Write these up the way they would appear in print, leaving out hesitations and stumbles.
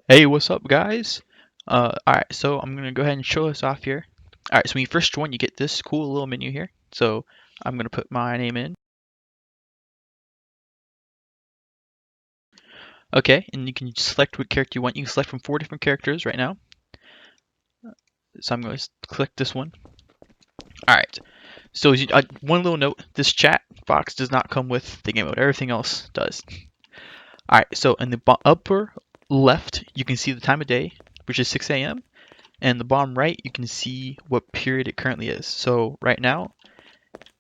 Hey, what's up, guys? Alright, so I'm gonna go ahead and show us off here. Alright, so when you first join, you get this cool little menu here. So I'm gonna put my name in. Okay, and you can select what character you want. You can select from 4 different characters right now. So I'm going to click this one. Alright, so one little note, this chat box does not come with the game mode. Everything else does. Alright, so in the upper left, you can see the time of day, which is 6 a.m. And the bottom right, you can see what period it currently is. So right now,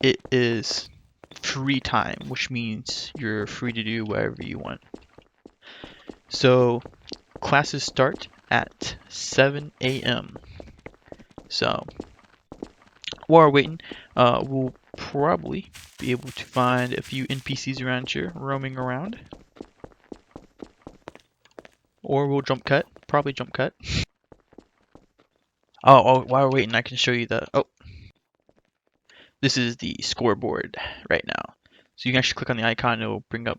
it is free time, which means you're free to do whatever you want. So classes start at 7 a.m. So while we're waiting, we'll probably be able to find a few NPCs around here roaming around. Or we'll jump cut, probably jump cut. Oh, while we're waiting, I can show you this is the scoreboard right now. So you can actually click on the icon, and it'll bring up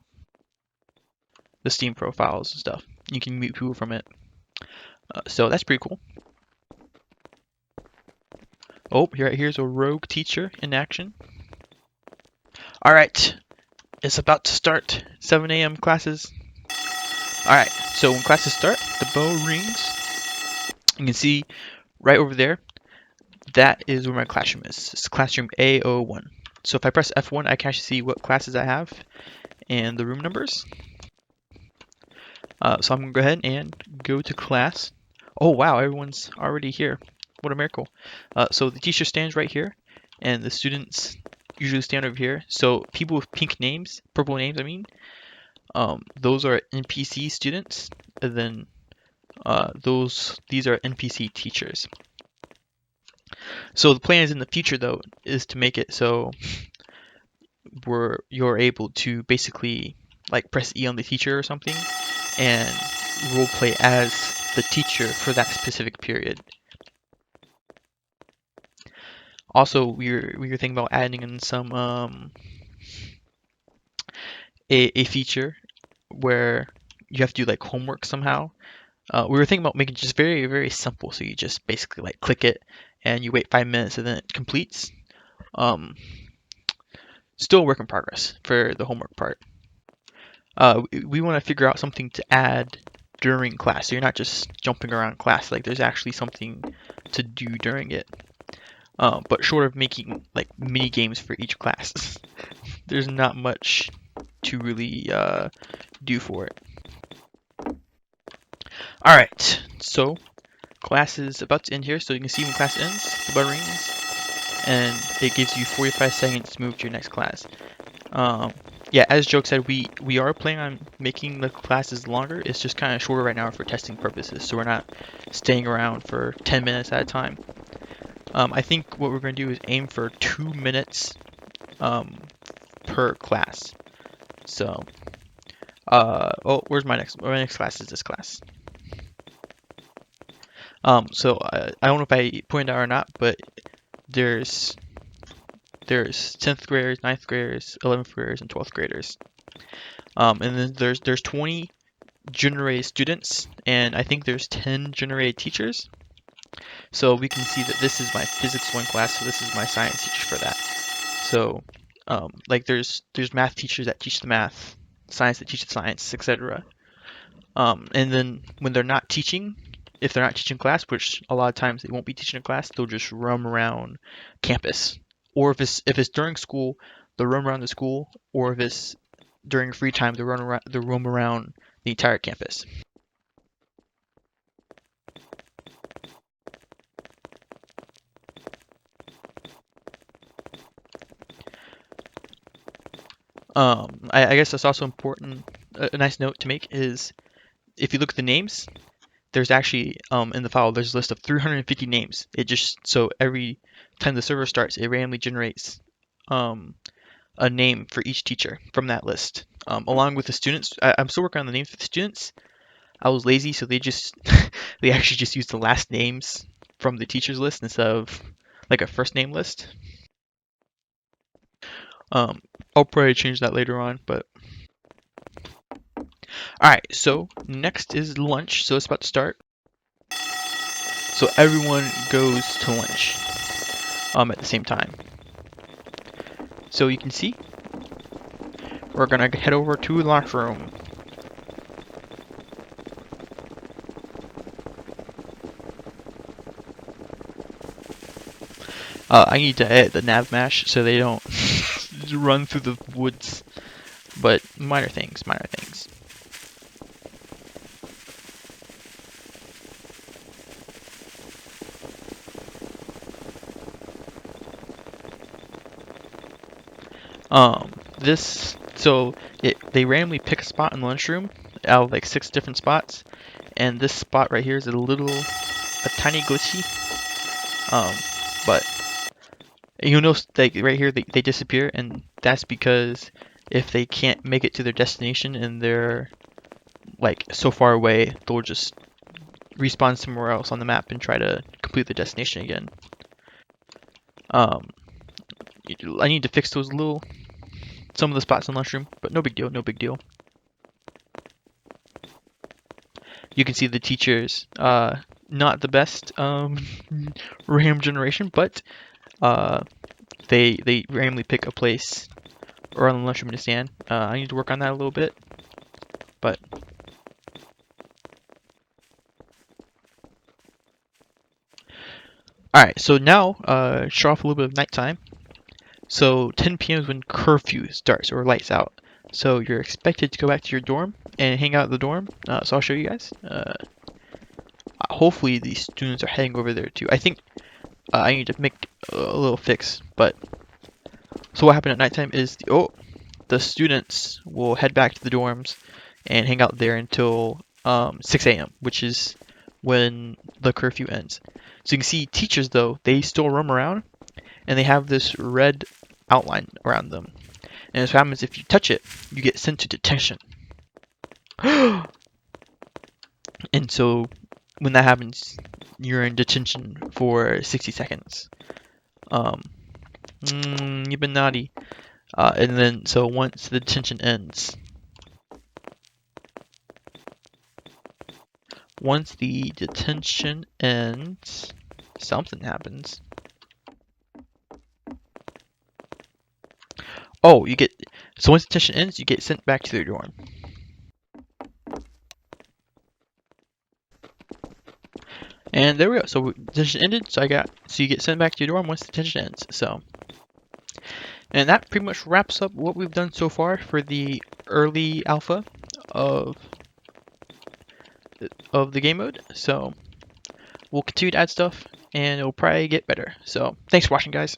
the Steam profiles and stuff. You can mute people from it. So that's pretty cool. Oh, here's a rogue teacher in action. Alright, it's about to start. 7 a.m. classes. Alright, so when classes start, the bell rings. You can see right over there, that is where my classroom is. It's classroom A01. So if I press F1, I can actually see what classes I have and the room numbers. So I'm going to go ahead and go to class. Oh wow, everyone's already here. What a miracle. So the teacher stands right here, and the students usually stand over here. So people with pink names, purple names, I mean, those are NPC students, and then these are NPC teachers. So the plan is in the future, though, is to make it so you're able to basically like press E on the teacher or something, and role play as the teacher for that specific period. Also, we were thinking about adding in some a feature where you have to do like homework somehow. We were thinking about making it just very, very simple. So you just basically like click it and you wait 5 minutes and then it completes. Still a work in progress for the homework part. We want to figure out something to add during class. So you're not just jumping around class. Like there's actually something to do during it. But short of making like mini games for each class, there's not much to really do for it. Alright, so class is about to end here, so you can see when class ends, the bell rings, and it gives you 45 seconds to move to your next class. Yeah, as Joke said, we are planning on making the classes longer. It's just kind of shorter right now for testing purposes, so we're not staying around for 10 minutes at a time. I think what we're going to do is aim for 2 minutes per class. So, where's my next class is this class. So I don't know if I pointed out or not, but there's 10th graders, 9th graders, 11th graders, and 12th graders. And then there's 20 generated students, and I think there's 10 generated teachers. So we can see that this is my physics 1 class, so this is my science teacher for that. So like there's math teachers that teach the math, science that teach the science, etc. And then when they're not teaching, if they're not teaching class, which a lot of times they won't be teaching a class, they'll just roam around campus. Or if it's during school, they'll roam around the school, or if it's during free time, they'll roam around the entire campus. I guess that's also important. A nice note to make is if you look at the names, there's actually in the file there's a list of 350 names. It just so every time the server starts, it randomly generates a name for each teacher from that list. Along with the students, I'm still working on the names for the students. I was lazy, so they actually just used the last names from the teachers list instead of like a first name list. I'll probably change that later on, but Alright, so next is lunch, so it's about to start. So everyone goes to lunch at the same time. So you can see, we're gonna head over to the lunchroom. I need to edit the nav mash so they don't run through the woods, but minor things, minor things. They randomly pick a spot in the lunchroom out of like 6 different spots, and this spot right here is a tiny glitchy. But you'll notice like right here they disappear, and that's because if they can't make it to their destination and they're like so far away, they'll just respawn somewhere else on the map and try to complete the destination again. I need to fix some of the spots in the lunchroom, but no big deal, no big deal. You can see the teachers, not the best RAM generation, but they randomly pick a place around the lunchroom to stand. I need to work on that a little bit, but alright, so now show off a little bit of nighttime. So 10 p.m. is when curfew starts, or lights out. So you're expected to go back to your dorm and hang out at the dorm. So I'll show you guys. Hopefully these students are heading over there too. I think I need to make a little fix, but so what happened at nighttime is the students will head back to the dorms and hang out there until 6 a.m., which is when the curfew ends. So you can see teachers though, they still roam around and they have this red outline around them. And this happens if you touch it, you get sent to detention. And so when that happens, you're in detention for 60 seconds. You've been naughty. And then, so once the detention ends, something happens. Oh, so once detention ends, you get sent back to your dorm. And there we go. So detention ended. So you get sent back to your dorm once detention ends. So, and that pretty much wraps up what we've done so far for the early alpha of the game mode. So we'll continue to add stuff, and it'll probably get better. So thanks for watching, guys.